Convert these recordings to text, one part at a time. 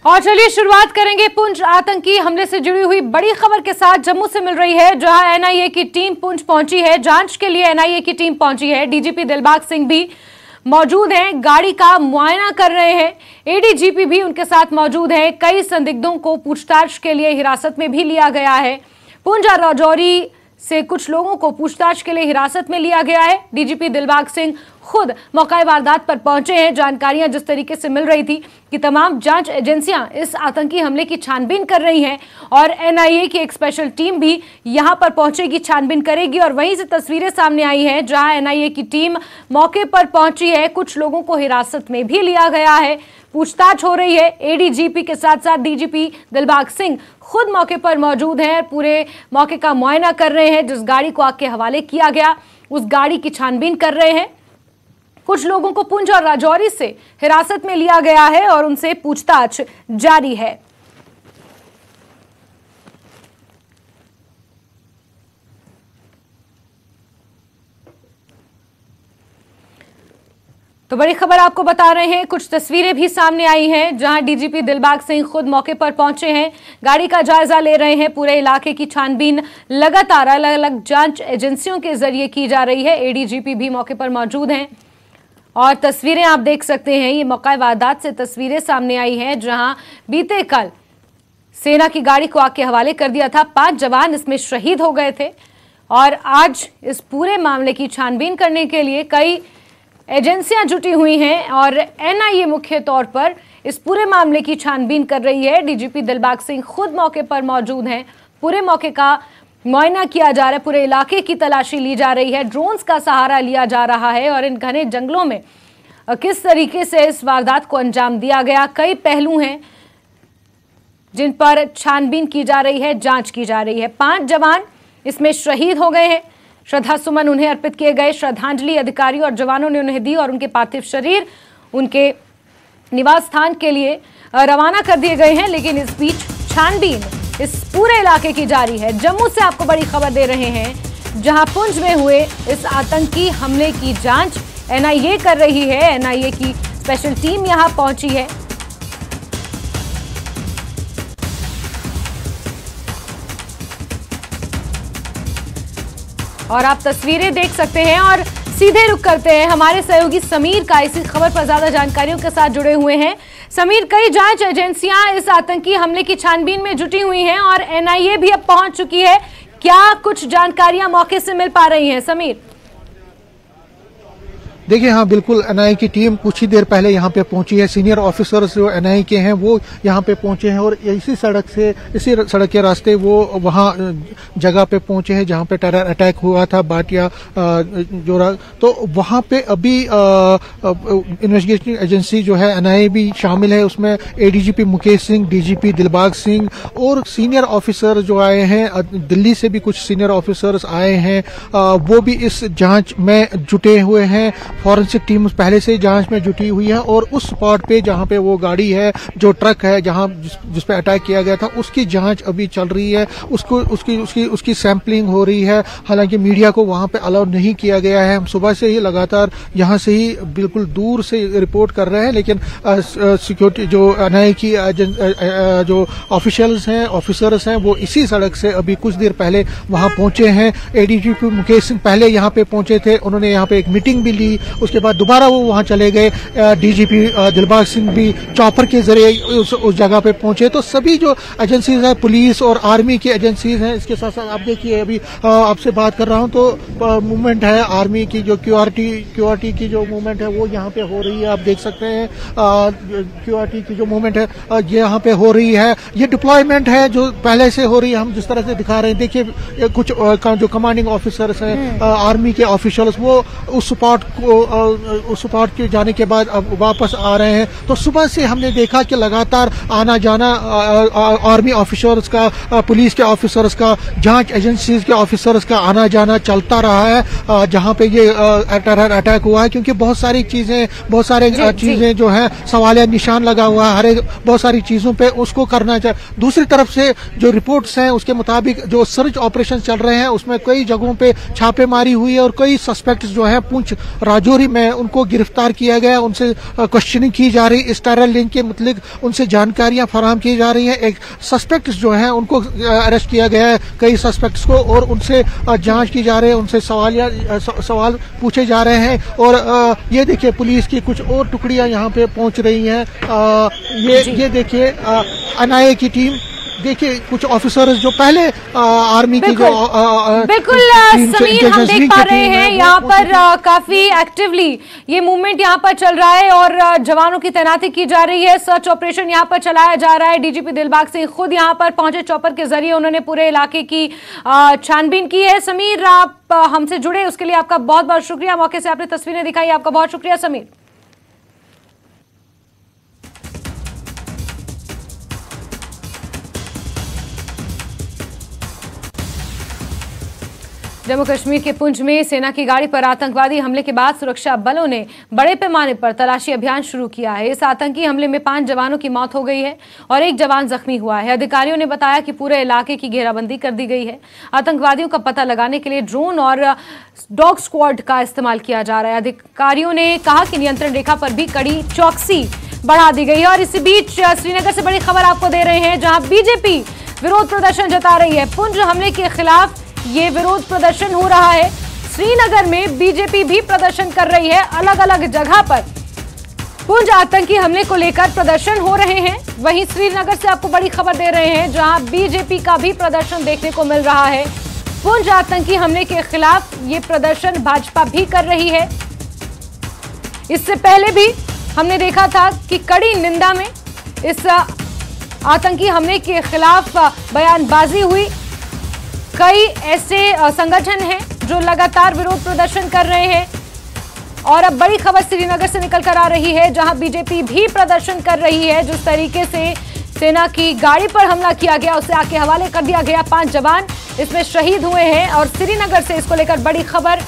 और चलिए शुरुआत करेंगे पुंछ आतंकी हमले से जुड़ी हुई बड़ी खबर के साथ। जम्मू से मिल रही है, जहां एनआईए की टीम पुंछ पहुंची है। जांच के लिए एनआईए की टीम पहुंची है। डीजीपी दिलबाग सिंह भी मौजूद हैं, गाड़ी का मुआयना कर रहे हैं। एडीजीपी भी उनके साथ मौजूद है। कई संदिग्धों को पूछताछ के लिए हिरासत में भी लिया गया है। पुंछ और राजौरी से कुछ लोगों को पूछताछ के लिए हिरासत में लिया गया है। डीजीपी दिलबाग सिंह खुद मौके वारदात पर पहुंचे हैं। जानकारियां जिस तरीके से मिल रही थी कि तमाम जांच एजेंसियां इस आतंकी हमले की छानबीन कर रही हैं और एनआईए की एक स्पेशल टीम भी यहां पर पहुंचेगी, छानबीन करेगी। और वहीं से तस्वीरें सामने आई हैं जहां एनआईए की टीम मौके पर पहुंची है। कुछ लोगों को हिरासत में भी लिया गया है, पूछताछ हो रही है। एडीजीपी के साथ साथ डीजीपी दिलबाग सिंह खुद मौके पर मौजूद हैं, पूरे मौके का मुआयना कर रहे हैं। जिस गाड़ी को आग के हवाले किया गया उस गाड़ी की छानबीन कर रहे हैं। कुछ लोगों को पुंछ और राजौरी से हिरासत में लिया गया है और उनसे पूछताछ जारी है। तो बड़ी खबर आपको बता रहे हैं, कुछ तस्वीरें भी सामने आई हैं जहां डीजीपी दिलबाग सिंह खुद मौके पर पहुंचे हैं, गाड़ी का जायजा ले रहे हैं। पूरे इलाके की छानबीन लगातार अलग अलग जांच एजेंसियों के जरिए की जा रही है। एडीजीपी भी मौके पर मौजूद हैं और तस्वीरें आप देख सकते हैं। ये मौका वारदात से तस्वीरें सामने आई हैं जहां बीते कल सेना की गाड़ी को आग के हवाले कर दिया था। 5 जवान इसमें शहीद हो गए थे और आज इस पूरे मामले की छानबीन करने के लिए कई एजेंसियां जुटी हुई हैं और एनआईए मुख्य तौर पर इस पूरे मामले की छानबीन कर रही है। डीजीपी दिलबाग सिंह खुद मौके पर मौजूद हैं। पूरे मौके का मुआयना किया जा रहा है, पूरे इलाके की तलाशी ली जा रही है, ड्रोन्स का सहारा लिया जा रहा है और इन घने जंगलों में किस तरीके से इस वारदात को अंजाम दिया गया। कई पहलू हैं जिन पर छानबीन की जा रही है, जांच की जा रही है। 5 जवान इसमें शहीद हो गए हैं। श्रद्धा सुमन उन्हें अर्पित किए गए। श्रद्धांजलि अधिकारी और जवानों ने उन्हें दी और उनके पार्थिव शरीर उनके निवास स्थान के लिए रवाना कर दिए गए हैं। लेकिन इस बीच छानबीन इस पूरे इलाके की जारी है। जम्मू से आपको बड़ी खबर दे रहे हैं, जहां पुंछ में हुए इस आतंकी हमले की जांच एनआईए कर रही है। एनआईए की स्पेशल टीम यहां पहुंची है। और आप तस्वीरें देख सकते हैं और सीधे रुख करते हैं हमारे सहयोगी समीर का। इसी खबर पर ज्यादा जानकारियों के साथ जुड़े हुए हैं। समीर, कई जांच एजेंसियां इस आतंकी हमले की छानबीन में जुटी हुई हैं और एनआईए भी अब पहुंच चुकी है। क्या कुछ जानकारियां मौके से मिल पा रही हैं समीर? देखिए, हाँ बिल्कुल, एनआईए की टीम कुछ ही देर पहले यहाँ पे पहुंची है। सीनियर ऑफिसर्स जो एनआईए के हैं वो यहाँ पे पहुंचे हैं और इसी सड़क के रास्ते वो वहाँ जगह पे पहुंचे हैं जहाँ पे टेरर अटैक हुआ था बाटिया जोरा। तो वहाँ पे अभी इन्वेस्टिगेशन एजेंसी जो है एनआईए भी शामिल है। उसमें एडीजीपी मुकेश सिंह, डीजीपी दिलबाग सिंह और सीनियर ऑफिसर जो आए हैं, दिल्ली से भी कुछ सीनियर ऑफिसर्स आए हैं, वो भी इस जांच में जुटे हुए हैं। फॉरेंसिक टीम पहले से जांच में जुटी हुई है और उस स्पॉट पे जहां पे वो गाड़ी है, जो ट्रक है जहां जिस पे अटैक किया गया था, उसकी जांच अभी चल रही है। उसकी सैंपलिंग हो रही है। हालांकि मीडिया को वहां पे अलाउ नहीं किया गया है। हम सुबह से ही लगातार यहां से ही बिल्कुल दूर से रिपोर्ट कर रहे हैं, लेकिन सिक्योरिटी जो एनआईए की जो ऑफिशियल्स हैं, ऑफिसर्स हैं, वो इसी सड़क से अभी कुछ देर पहले वहां पहुंचे हैं। एडीजीपी मुकेश सिंह पहले यहाँ पे पहुंचे थे, उन्होंने यहाँ पे एक मीटिंग भी ली। उसके बाद दोबारा वो वहां चले गए। डीजीपी दिलबाग सिंह भी चॉपर के जरिए उस जगह पे पहुंचे। तो सभी जो एजेंसीज हैं, पुलिस और आर्मी की एजेंसीज हैं, इसके साथ साथ आप देखिए अभी आपसे बात कर रहा हूं तो मूवमेंट है आर्मी की, जो क्यूआरटी की जो मूवमेंट है वो यहाँ पे हो रही है। आप देख सकते हैं क्यूआरटी की जो मूवमेंट है ये यहाँ पे हो रही है। ये डिप्लॉयमेंट है जो पहले से हो रही है, हम जिस तरह से दिखा रहे हैं। देखिए कुछ जो कमांडिंग ऑफिसर्स हैं आर्मी के ऑफिशियल्स, वो उस स्पॉट के जाने के बाद अब वापस आ रहे हैं। तो सुबह से हमने देखा कि लगातार आना जाना आर्मी ऑफिसर्स का, पुलिस के ऑफिसर्स का, जांच एजेंसीज के ऑफिसर्स का आना जाना चलता रहा है जहां पे ये टेरर अटैक हुआ है। क्योंकि बहुत सारी चीजें जो है सवालिया निशान लगा हुआ है। हर एक बहुत सारी चीजों पे उसको करना चाहिए। दूसरी तरफ से जो रिपोर्ट्स हैं उसके मुताबिक जो सर्च ऑपरेशन चल रहे हैं उसमें कई जगहों पे छापेमारी हुई है और कई सस्पेक्ट्स जो है पुंछ राजौरी में उनको गिरफ्तार किया गया, उनसे क्वेश्चनिंग की जा रही, इस टेरर लिंक के मतलब उनसे जानकारियां फराहम की जा रही हैं। एक सस्पेक्ट्स जो हैं उनको अरेस्ट किया गया है, कई सस्पेक्ट्स को, और उनसे जांच की जा रही है, उनसे सवाल पूछे जा रहे हैं। और ये देखिए पुलिस की कुछ और टुकड़ियां यहाँ पे पहुंच रही हैं। ये देखिए एनआईए की टीम, देखिए कुछ ऑफिसर्स जो पहले आर्मी की जो बिल्कुल समीर हम देख पा रहे हैं यहाँ पर काफी एक्टिवली ये मूवमेंट यहाँ पर चल रहा है और जवानों की तैनाती की जा रही है। सर्च ऑपरेशन यहाँ पर चलाया जा रहा है। डीजीपी दिलबाग सिंह खुद यहाँ पर पहुंचे, चॉपर के जरिए उन्होंने पूरे इलाके की छानबीन की है। समीर आप हमसे जुड़े उसके लिए आपका बहुत बहुत शुक्रिया। मौके से आपने तस्वीरें दिखाई, आपका बहुत शुक्रिया समीर। जम्मू कश्मीर के पुंछ में सेना की गाड़ी पर आतंकवादी हमले के बाद सुरक्षा बलों ने बड़े पैमाने पर तलाशी अभियान शुरू किया है। इस आतंकी हमले में 5 जवानों की मौत हो गई है और 1 जवान जख्मी हुआ है। अधिकारियों ने बताया कि पूरे इलाके की घेराबंदी कर दी गई है। आतंकवादियों का पता लगाने के लिए ड्रोन और डॉग स्क्वाड का इस्तेमाल किया जा रहा है। अधिकारियों ने कहा कि नियंत्रण रेखा पर भी कड़ी चौकसी बढ़ा दी गई है। और इसी बीच श्रीनगर से बड़ी खबर आपको दे रहे हैं, जहां बीजेपी विरोध प्रदर्शन जता रही है। पुंछ हमले के खिलाफ ये विरोध प्रदर्शन हो रहा है। श्रीनगर में बीजेपी भी प्रदर्शन कर रही है। अलग अलग जगह पर पुंछ आतंकी हमले को लेकर प्रदर्शन हो रहे हैं। वहीं श्रीनगर से आपको बड़ी खबर दे रहे हैं, जहां बीजेपी का भी प्रदर्शन देखने को मिल रहा है। पुंछ आतंकी हमले के खिलाफ ये प्रदर्शन भाजपा भी कर रही है। इससे पहले भी हमने देखा था कि कड़ी निंदा में इस आतंकी हमले के खिलाफ बयानबाजी हुई। कई ऐसे संगठन हैं जो लगातार विरोध प्रदर्शन कर रहे हैं। और अब बड़ी खबर श्रीनगर से निकल कर आ रही है, जहां बीजेपी भी प्रदर्शन कर रही है। जिस तरीके से सेना की गाड़ी पर हमला किया गया उसे आके हवाले कर दिया गया। 5 जवान इसमें शहीद हुए हैं और श्रीनगर से इसको लेकर बड़ी खबर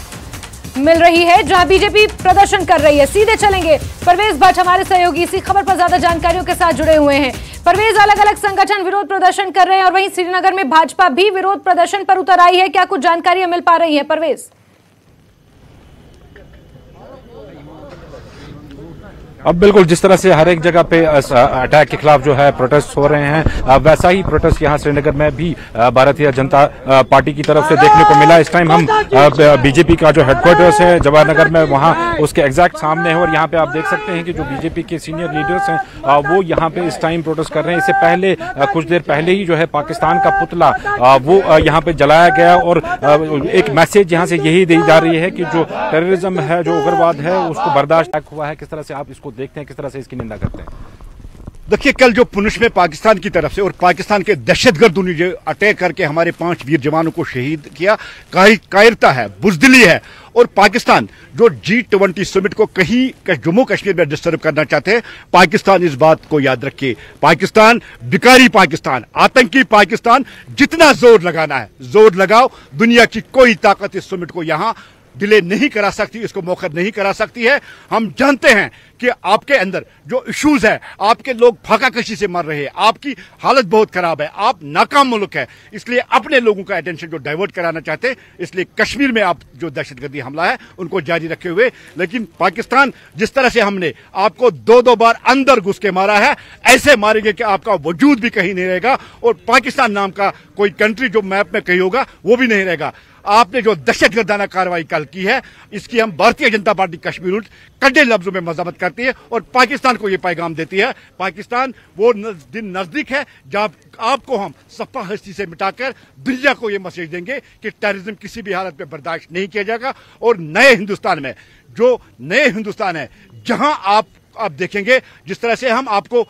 मिल रही है, जहां बीजेपी प्रदर्शन कर रही है। सीधे चलेंगे परवेज भट्ट हमारे सहयोगी इसी खबर पर ज्यादा जानकारियों के साथ जुड़े हुए हैं। परवेज, अलग अलग संगठन विरोध प्रदर्शन कर रहे हैं और वहीं श्रीनगर में भाजपा भी विरोध प्रदर्शन पर उतर आई है। क्या कुछ जानकारियां मिल पा रही हैं परवेज? अब बिल्कुल जिस तरह से हर एक जगह पे अटैक के खिलाफ जो है प्रोटेस्ट हो रहे हैं, वैसा ही प्रोटेस्ट यहाँ श्रीनगर में भी भारतीय जनता पार्टी की तरफ से देखने को मिला। इस टाइम हम बीजेपी का जो हेडक्वार्टर्स है जवाहर नगर में, वहाँ उसके एग्जैक्ट सामने है और यहाँ पे आप देख सकते हैं कि जो बीजेपी के सीनियर लीडर्स हैं वो यहाँ पे इस टाइम प्रोटेस्ट कर रहे हैं। इससे पहले कुछ देर पहले ही जो है पाकिस्तान का पुतला वो यहाँ पे जलाया गया और एक मैसेज यहाँ से यही दी जा रही है कि जो टेररिज्म है, जो उग्रवाद है, उसको बर्दाश्त हुआ है। किस तरह से आप इसको देखते हैं, किस तरह से इसकी निंदा करते हैं? देखिए, कल जो पुंछ में पाकिस्तान की तरफ से और पाकिस्तान के दहशतगर्दों ने जो अटैक करके हमारे 5 वीर जवानों को शहीद किया, कायरता है, बुजदिली है। और पाकिस्तान जो G20 समिट को कहीं जम्मू कश्मीर में डिस्टर्ब करना चाहते हैं, पाकिस्तान इस बात को याद रखे। पाकिस्तान बिकारी पाकिस्तान, आतंकी पाकिस्तान, जितना जोर लगाना है जोर लगाओ। दुनिया की कोई ताकत इस समिट को यहां डिले नहीं करा सकती, इसको मौखर नहीं करा सकती है। हम जानते हैं कि आपके अंदर जो इश्यूज है, आपके लोग फाकाकशी से मर रहे हैं, आपकी हालत बहुत खराब है, आप नाकाम मुल्क है, इसलिए अपने लोगों का अटेंशन जो डाइवर्ट कराना चाहते हैं, इसलिए कश्मीर में आप जो दहशतगर्दी हमला है उनको जारी रखे हुए। लेकिन पाकिस्तान जिस तरह से हमने आपको 2-2 बार अंदर घुस के मारा है, ऐसे मारेंगे कि आपका वजूद भी कहीं नहीं रहेगा और पाकिस्तान नाम का कोई कंट्री जो मैप में कहीं होगा वो भी नहीं रहेगा। आपने जो दहशतगर्दाना कार्रवाई कल की है, इसकी हम भारतीय जनता पार्टी कश्मीर कड़े लफ्जों में मजम्मत करती है और पाकिस्तान को यह पैगाम देती है। पाकिस्तान वो दिन नजदीक है जब आपको हम सफा हस्ती से मिटाकर दुनिया को यह मैसेज देंगे कि टेररिज्म किसी भी हालत में बर्दाश्त नहीं किया जाएगा। और नए हिंदुस्तान में, जो नए हिंदुस्तान है, जहां आप देखेंगे जिस तरह से हम आपको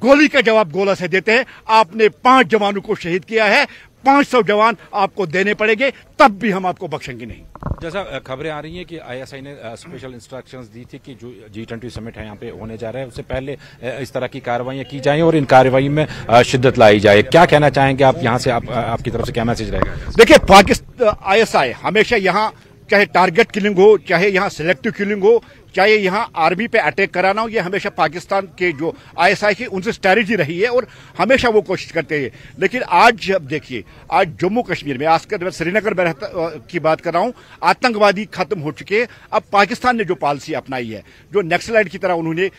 गोली का जवाब गोला से देते हैं। आपने 5 जवानों को शहीद किया है, 500 जवान आपको देने पड़ेंगे, तब भी हम आपको बख्शेंगे नहीं। जैसा खबरें आ रही हैं कि ISI ने स्पेशल इंस्ट्रक्शंस दी थी कि जो G20 समिट है यहाँ पे होने जा रहा है, उससे पहले इस तरह की कार्रवाइयाँ की जाएं और इन कार्रवाई में शिद्दत लाई जाए। क्या कहना चाहेंगे आप यहाँ से, आपकी तरफ से क्या मैसेज रहेगा? देखिए, पाकिस्तान ISI हमेशा यहाँ चाहे टारगेट किलिंग हो, चाहे यहाँ सिलेक्टिव किलिंग हो, चाहे यहाँ आर्मी पे अटैक कराना हो, ये हमेशा पाकिस्तान के जो ISI की उनसे स्ट्रैटेजी रही है और हमेशा वो कोशिश करते हैं। लेकिन आज अब देखिए, आज जम्मू कश्मीर में, आजकल मैं श्रीनगर में की बात कर रहा हूँ, आतंकवादी खत्म हो चुके हैं। अब पाकिस्तान ने जो पॉलिसी अपनाई है, जो नक्सलाइट की तरह उन्होंने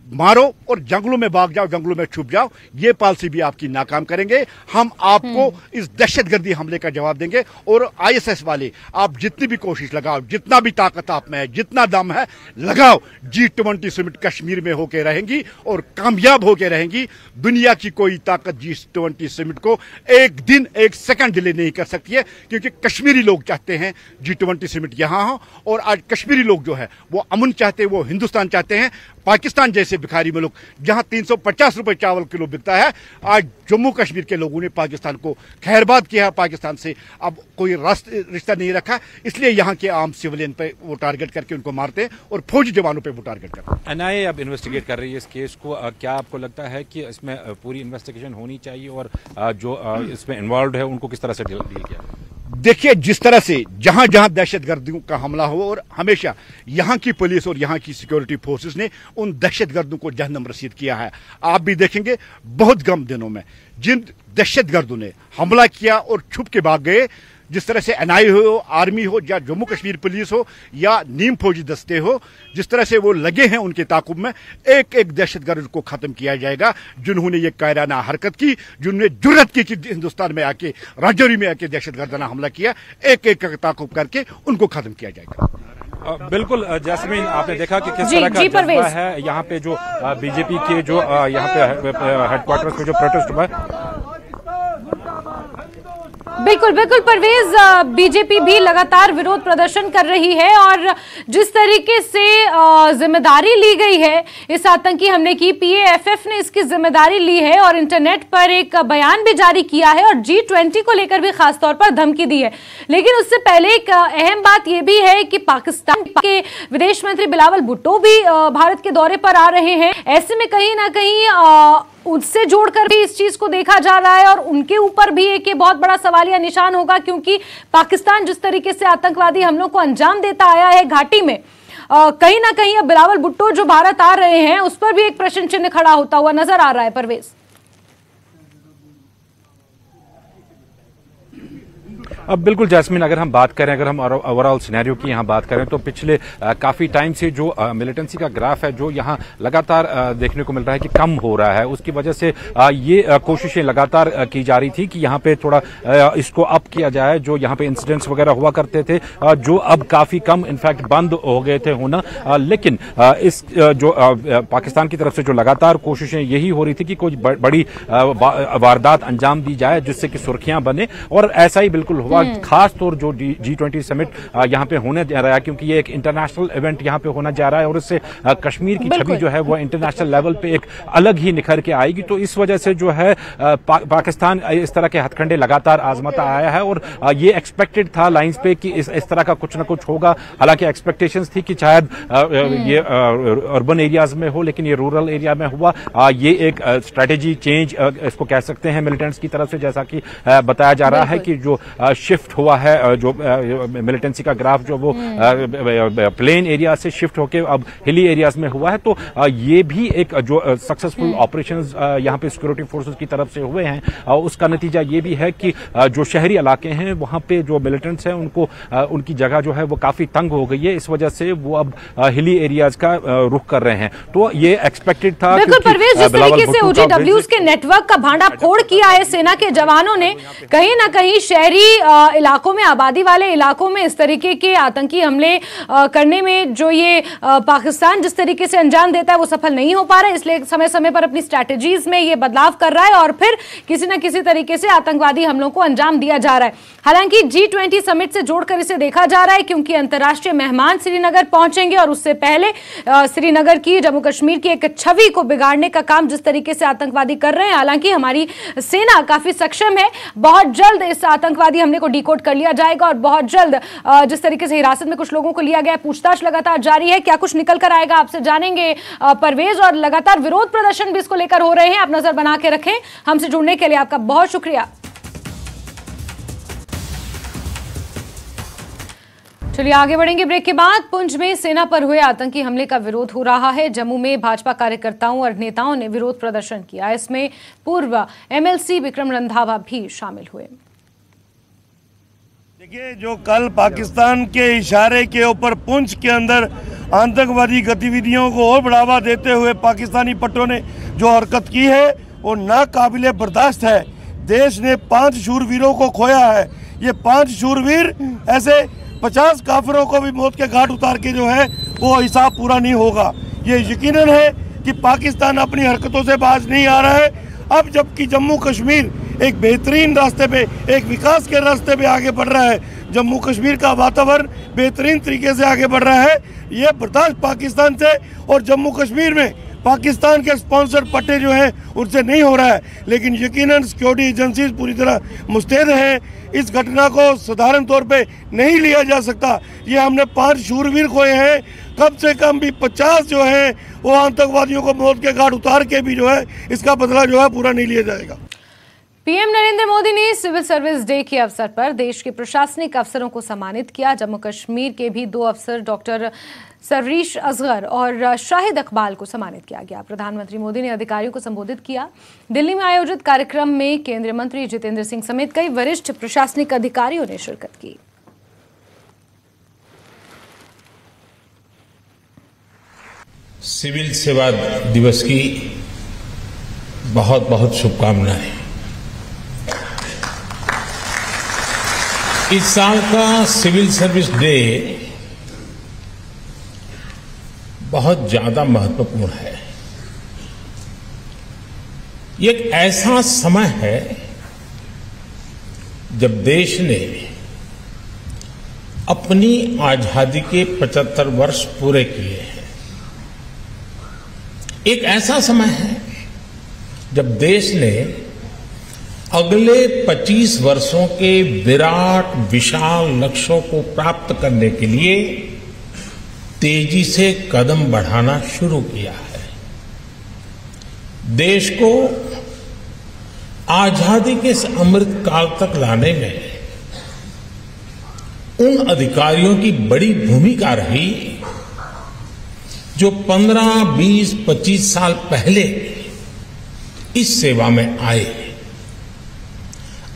मारो और जंगलों में भाग जाओ, जंगलों में छुप जाओ, ये पॉलिसी भी आपकी नाकाम करेंगे। हम आपको इस दहशतगर्दी हमले का जवाब देंगे। और ISS वाले, आप जितनी भी कोशिश लगाओ, जितना भी ताकत आप में है, जितना दम है, लगाओ। G20 समिट कश्मीर में होके रहेंगी और कामयाब होके रहेंगी। दुनिया की कोई ताकत G20 समिट को एक दिन, एक सेकंड डिले नहीं कर सकती है, क्योंकि कश्मीरी लोग चाहते हैं G20 समिट यहां हो। और आज कश्मीरी लोग जो है वो अमन चाहते हैं, वो हिंदुस्तान चाहते हैं। पाकिस्तान जैसे भिखारी मुल्क जहां 350 रुपए चावल किलो बिकता है, आज जम्मू कश्मीर के लोगों ने पाकिस्तान को खैरबाद किया। पाकिस्तान से अब कोई रिश्ता नहीं रखा, इसलिए यहाँ के आम सिविलियन पे वो टारगेट करके उनको मारते हैं और फौजी जवानों पे वो टारगेट करते हैं। NIA अब इन्वेस्टिगेट कर रही है इस केस को। क्या आपको लगता है कि इसमें पूरी इन्वेस्टिगेशन होनी चाहिए और जो इसमें इन्वॉल्व है उनको किस तरह से डील किया? देखिए, जिस तरह से जहां जहां दहशतगर्दियों का हमला हो, और हमेशा यहां की पुलिस और यहां की सिक्योरिटी फोर्सेस ने उन दहशतगर्दों को जहन्नम रसीद किया है। आप भी देखेंगे बहुत कम दिनों में जिन दहशतगर्दों ने हमला किया और छुप के भाग गए, जिस तरह से NIA हो, आर्मी हो, या जम्मू कश्मीर पुलिस हो, या नीम फौजी दस्ते हो, जिस तरह से वो लगे हैं उनके ताकुब में, एक एक दहशतगर्द को खत्म किया जाएगा जिन्होंने ये कायराना हरकत की, जिन्होंने जुर्रत की कि हिंदुस्तान में आके, राजौरी में आके दहशतगर्दाना हमला किया। एक एक का ताकुब करके उनको खत्म किया जाएगा। बिल्कुल जैस्मीन, आपने देखा कि किस तरह का जज्बा है यहाँ पे जो बीजेपी के जो यहाँ पे हेडक्वार्टर्स में जो प्रोटेस्ट हुआ है। बिल्कुल बिल्कुल परवेज, बीजेपी भी लगातार विरोध प्रदर्शन कर रही है और जिस तरीके से जिम्मेदारी ली गई है इस आतंकी हमले की, PAFF ने इसकी जिम्मेदारी ली है और इंटरनेट पर एक बयान भी जारी किया है और G20 को लेकर भी खासतौर पर धमकी दी है। लेकिन उससे पहले एक अहम बात यह भी है कि पाकिस्तान के विदेश मंत्री बिलावल भुट्टो भी भारत के दौरे पर आ रहे हैं। ऐसे में कहीं ना कहीं उससे जोड़कर भी इस चीज को देखा जा रहा है और उनके ऊपर भी एक बहुत बड़ा सवालिया निशान होगा, क्योंकि पाकिस्तान जिस तरीके से आतंकवादी हमलों को अंजाम देता आया है घाटी में, कहीं ना कहीं अब बिलावल भुट्टो जो भारत आ रहे हैं उस पर भी एक प्रश्न चिन्ह खड़ा होता हुआ नजर आ रहा है। परवेज, अब बिल्कुल जैस्मिन, अगर हम बात करें, अगर हम ओवरऑल सिनेरियो की यहाँ बात करें तो पिछले काफी टाइम से जो मिलिटेंसी का ग्राफ है जो यहाँ लगातार देखने को मिल रहा है कि कम हो रहा है। उसकी वजह से ये कोशिशें लगातार की जा रही थी कि यहाँ पे थोड़ा इसको अप किया जाए। जो यहाँ पे इंसिडेंट्स वगैरह हुआ करते थे जो अब काफी कम इनफैक्ट बंद हो गए थे होना, लेकिन इस जो पाकिस्तान की तरफ से जो लगातार कोशिशें यही हो रही थी कि कोई बड़ी वारदात अंजाम दी जाए जिससे कि सुर्खियां बने, और ऐसा ही बिल्कुल हुआ। खास तौर जो G20 समिट यहाँ पे होने जा रहा है, क्योंकि ये एक इंटरनेशनल इवेंट यहाँ पे होना जा रहा है और इससे कश्मीर की छवि जो है वो इंटरनेशनल लेवल पे एक अलग ही निखर के आएगी। तो इस वजह से जो है पाकिस्तान इस तरह के हथकंडे लगातार आजमाता आया है और ये एक्सपेक्टेड था लाइंस पे कि इस तरह का कुछ ना कुछ होगा। हालांकि एक्सपेक्टेशंस थी कि शायद ये अर्बन एरियाज में हो, लेकिन ये रूरल एरिया में हुआ। ये एक स्ट्रेटेजी चेंज इसको कह सकते हैं मिलिटेंट्स की तरफ से, जैसा कि बताया जा रहा है कि जो शिफ्ट हुआ है, जो मिलिटेंसी का ग्राफ जो वो प्लेन एरिया से शिफ्ट होके अब हिली एरियाज में हुआ है। तो ये भी एक जो सक्सेसफुल ऑपरेशंस यहाँ पे सिक्योरिटी फोर्सेस की तरफ से हुए हैं, उसका नतीजा ये भी है कि जो शहरी इलाके हैं वहां पे जो मिलिटेंट्स हैं उनको उनकी जगह जो है वो काफी तंग हो गई है। इस वजह से वो अब हिली एरियाज का रुख कर रहे हैं। तो ये एक्सपेक्टेड था। बिल्कुल परवेज, जिस तरीके से OGWs के नेटवर्क का भांडा फोड़ किया है सेना के जवानों ने, कहीं ना कहीं शहरी इलाकों में, आबादी वाले इलाकों में इस तरीके के आतंकी हमले करने में जो ये पाकिस्तान जिस तरीके से अंजाम देता है वो सफल नहीं हो पा रहा है। इसलिए समय समय पर अपनी स्ट्रैटेजीज में ये बदलाव कर रहा है और फिर किसी न किसी तरीके से आतंकवादी हमलों को अंजाम दिया जा रहा है। हालांकि G20 समिट से जोड़कर इसे देखा जा रहा है, क्योंकि अंतर्राष्ट्रीय मेहमान श्रीनगर पहुंचेंगे और उससे पहले श्रीनगर की, जम्मू कश्मीर की एक छवि को बिगाड़ने का काम जिस तरीके से आतंकवादी कर रहे हैं। हालांकि हमारी सेना काफी सक्षम है, बहुत जल्द इस आतंकवादी हमले को डिकोड कर लिया जाएगा और बहुत जल्द जिस तरीके से हिरासत में कुछ लोगों को लिया गया, पूछताछ लगातार जारी है। क्या कुछ निकल कर आएगा आपसे जानेंगे परवेज, और लगातार विरोध प्रदर्शन भी इसको लेकर हो रहे हैं। आप नजर बना के रखें। हमसे जुड़ने के लिए आपका बहुत शुक्रिया। चलिए आगे बढ़ेंगे ब्रेक के बाद। पुंछ में सेना पर हुए आतंकी हमले का विरोध हो रहा है। जम्मू में भाजपा कार्यकर्ताओं और नेताओं ने विरोध प्रदर्शन किया। इसमें पूर्व एमएलसी विक्रम रंधावा भी शामिल हुए। देखिए, जो कल पाकिस्तान के इशारे के ऊपर पुंछ के अंदर आतंकवादी गतिविधियों को और बढ़ावा देते हुए पाकिस्तानी पट्टों ने जो हरकत की है वो नाकाबिले बर्दाश्त है। देश ने 5 शूरवीरों को खोया है। ये 5 शूरवीर ऐसे 50 काफिरों को भी मौत के घाट उतार के जो है वो हिसाब पूरा नहीं होगा। ये यकीनन है कि पाकिस्तान अपनी हरकतों से बाज नहीं आ रहा है। अब जबकि जम्मू कश्मीर एक बेहतरीन रास्ते पे, एक विकास के रास्ते पे आगे बढ़ रहा है, जम्मू कश्मीर का वातावरण बेहतरीन तरीके से आगे बढ़ रहा है, ये बर्दाश्त पाकिस्तान से और जम्मू कश्मीर में पाकिस्तान के स्पॉन्सर पट्टे जो हैं उनसे नहीं हो रहा है। लेकिन यकीनन सिक्योरिटी एजेंसीज पूरी तरह मुस्तैद हैं। इस घटना को साधारण तौर पे नहीं लिया जा सकता। ये हमने 5 शूरवीर खोए हैं, कम से कम भी 50 जो है वो आतंकवादियों को मौत के घाट उतार के भी जो है इसका बदला जो है पूरा नहीं लिया जाएगा। पीएम नरेंद्र मोदी ने सिविल सर्विस डे के अवसर पर देश के प्रशासनिक अफसरों को सम्मानित किया। जम्मू कश्मीर के भी 2 अफसर डॉक्टर सररीश असगर और शाहिद इकबाल को सम्मानित किया गया। प्रधानमंत्री मोदी ने अधिकारियों को संबोधित किया। दिल्ली में आयोजित कार्यक्रम में केंद्रीय मंत्री जितेंद्र सिंह समेत कई वरिष्ठ प्रशासनिक अधिकारियों ने शिरकत की। सिविल सेवा दिवस की बहुत बहुत शुभकामनाएं। इस साल का सिविल सर्विस डे बहुत ज्यादा महत्वपूर्ण है। ये एक ऐसा समय है जब देश ने अपनी आजादी के 75 वर्ष पूरे किए हैं। एक ऐसा समय है जब देश ने अगले 25 वर्षों के विराट विशाल लक्ष्यों को प्राप्त करने के लिए तेजी से कदम बढ़ाना शुरू किया है। देश को आजादी के इस अमृत काल तक लाने में उन अधिकारियों की बड़ी भूमिका रही जो 15, 20, 25 साल पहले इस सेवा में आए।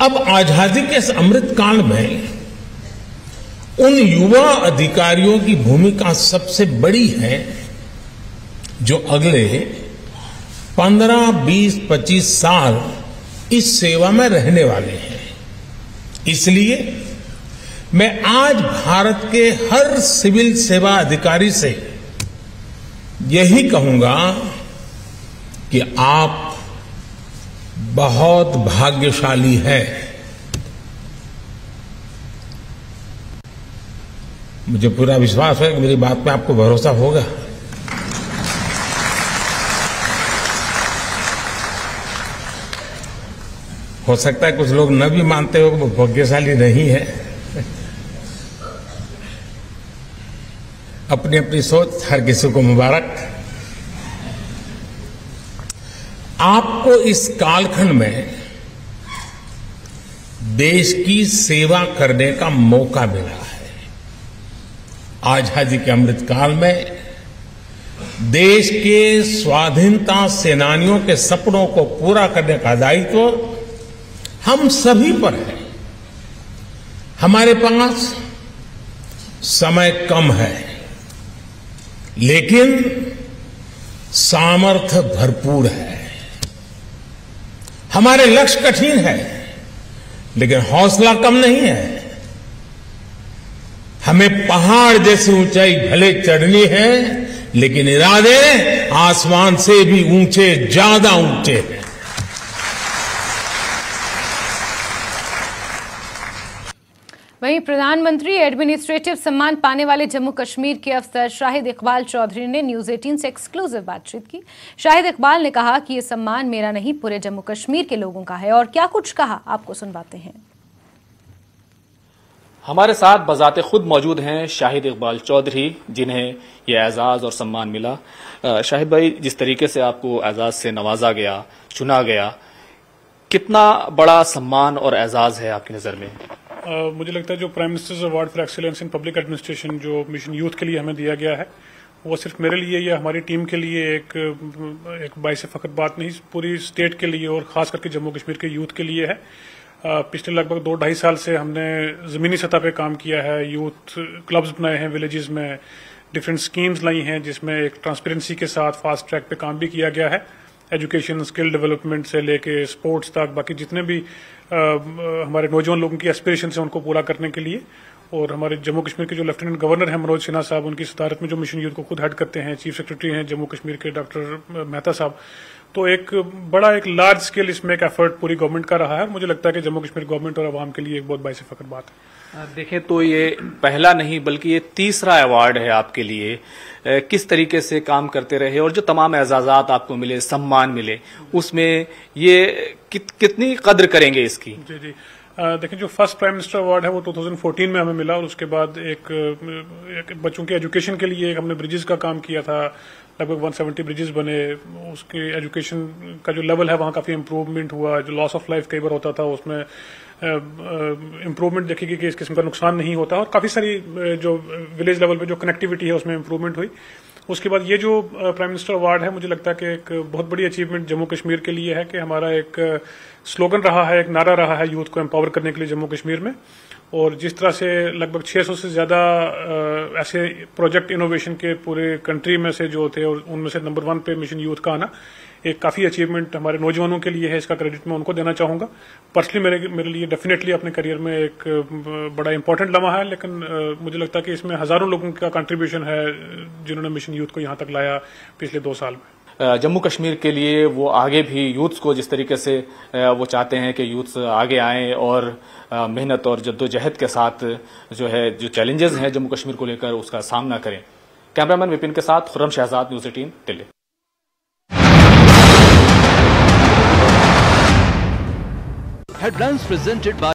अब आजादी के इस अमृत काल में उन युवा अधिकारियों की भूमिका सबसे बड़ी है जो अगले 15, 20, 25 साल इस सेवा में रहने वाले हैं। इसलिए मैं आज भारत के हर सिविल सेवा अधिकारी से यही कहूंगा कि आप बहुत भाग्यशाली हैं। मुझे पूरा विश्वास है कि मेरी बात पे आपको भरोसा होगा। हो सकता है कुछ लोग न भी मानते हो कि वो भाग्यशाली नहीं है। अपनी अपनी सोच, हर किसी को मुबारक। आपको इस कालखंड में देश की सेवा करने का मौका मिला है। आजादी के अमृत काल में देश के स्वाधीनता सेनानियों के सपनों को पूरा करने का दायित्व हम सभी पर है। हमारे पास समय कम है, लेकिन सामर्थ्य भरपूर है। हमारे लक्ष्य कठिन है, लेकिन हौसला कम नहीं है। हमें पहाड़ जैसी ऊंचाई भले चढ़नी है, लेकिन इरादे आसमान से भी ऊंचे, ज्यादा ऊंचे हैं। वहीं प्रधानमंत्री एडमिनिस्ट्रेटिव सम्मान पाने वाले जम्मू कश्मीर के अफसर शाहिद इकबाल चौधरी ने न्यूज 18 से एक्सक्लूसिव बातचीत की। शाहिद इकबाल ने कहा कि ये सम्मान मेरा नहीं, पूरे जम्मू कश्मीर के लोगों का है। और क्या कुछ कहा, आपको सुनवाते हैं। हमारे साथ बजाते खुद मौजूद हैं शाहिद इकबाल चौधरी, जिन्हें ये एजाज और सम्मान मिला। शाहिद भाई, जिस तरीके से आपको एजाज से नवाजा गया, चुना गया, कितना बड़ा सम्मान और एजाज है आपकी नजर में? मुझे लगता है जो prime ministers award for excellence in public administration जो मिशन यूथ के लिए हमें दिया गया है, वो सिर्फ मेरे लिए या हमारी टीम के लिए एक बाइस फख्र बात नहीं, पूरी स्टेट के लिए और खास करके जम्मू कश्मीर के यूथ के लिए है। पिछले लगभग 2-2.5 साल से हमने ज़मीनी सतह पे काम किया है, यूथ क्लब्स बनाए हैं विलेजेस में, डिफरेंट स्कीम्स लाई हैं जिसमें एक ट्रांसपेरेंसी के साथ फास्ट ट्रैक पे काम भी किया गया है। एजुकेशन, स्किल डेवलपमेंट से लेके स्पोर्ट्स तक, बाकी जितने भी हमारे नौजवान लोगों की एस्पिरेशन है उनको पूरा करने के लिए। और हमारे जम्मू कश्मीर के जो लेफ्टिनेंट गवर्नर हैं मनोज सिन्हा साहब, उनकी सदारत में जो मिशन यूथ को खुद हेड करते हैं, चीफ सेक्रेटरी हैं जम्मू कश्मीर के डॉक्टर मेहता साहब, तो एक लार्ज स्केल इसमें एक एफर्ट पूरी गवर्नमेंट का रहा है। मुझे लगता है कि जम्मू कश्मीर गवर्नमेंट और आवाम के लिए एक बहुत बाइस फख्र बात है। देखें तो ये पहला नहीं बल्कि ये तीसरा अवार्ड है आपके लिए। किस तरीके से काम करते रहे और जो तमाम एजाजात आपको मिले, सम्मान मिले, उसमें ये कितनी कद्र करेंगे इसकी? जी जी, देखिए जो फर्स्ट प्राइम मिनिस्टर अवार्ड है वो 2014 में हमें मिला और उसके बाद एक बच्चों के एजुकेशन के लिए हमने ब्रिजेस का काम किया था, लगभग 170 ब्रिजेस बने। उसके एजुकेशन का जो लेवल है वहाँ काफ़ी इम्प्रूवमेंट हुआ। जो लॉस ऑफ लाइफ कई बार होता था उसमें इम्प्रूवमेंट देखेगी कि इस किस्म का नुकसान नहीं होता, और काफ़ी सारी जो विलेज लेवल पे जो कनेक्टिविटी है उसमें इम्प्रूवमेंट हुई। उसके बाद ये जो प्राइम मिनिस्टर अवार्ड है, मुझे लगता है कि एक बहुत बड़ी अचीवमेंट जम्मू कश्मीर के लिए है कि हमारा एक स्लोगन रहा है, एक नारा रहा है यूथ को एम्पावर करने के लिए जम्मू कश्मीर में। और जिस तरह से लगभग 600 से ज़्यादा ऐसे प्रोजेक्ट इनोवेशन के पूरे कंट्री में से जो थे, और उनमें से नंबर 1 पे मिशन यूथ का आना एक काफ़ी अचीवमेंट हमारे नौजवानों के लिए है। इसका क्रेडिट मैं उनको देना चाहूँगा। पर्सनली मेरे लिए डेफिनेटली अपने करियर में एक बड़ा इंपॉर्टेंट लम्हा है, लेकिन मुझे लगता है कि इसमें हज़ारों लोगों का कंट्रीब्यूशन है जिन्होंने मिशन यूथ को यहाँ तक लाया पिछले 2 साल में। जम्मू कश्मीर के लिए वो आगे भी यूथ्स को जिस तरीके से वो चाहते हैं कि यूथ्स आगे आएं और मेहनत और जद्दोजहद के साथ जो चैलेंजेस हैं जम्मू कश्मीर को लेकर उसका सामना करें। कैमरामैन विपिन के साथ Khurram Shahzad, news 18 Delhi. Headlines presented by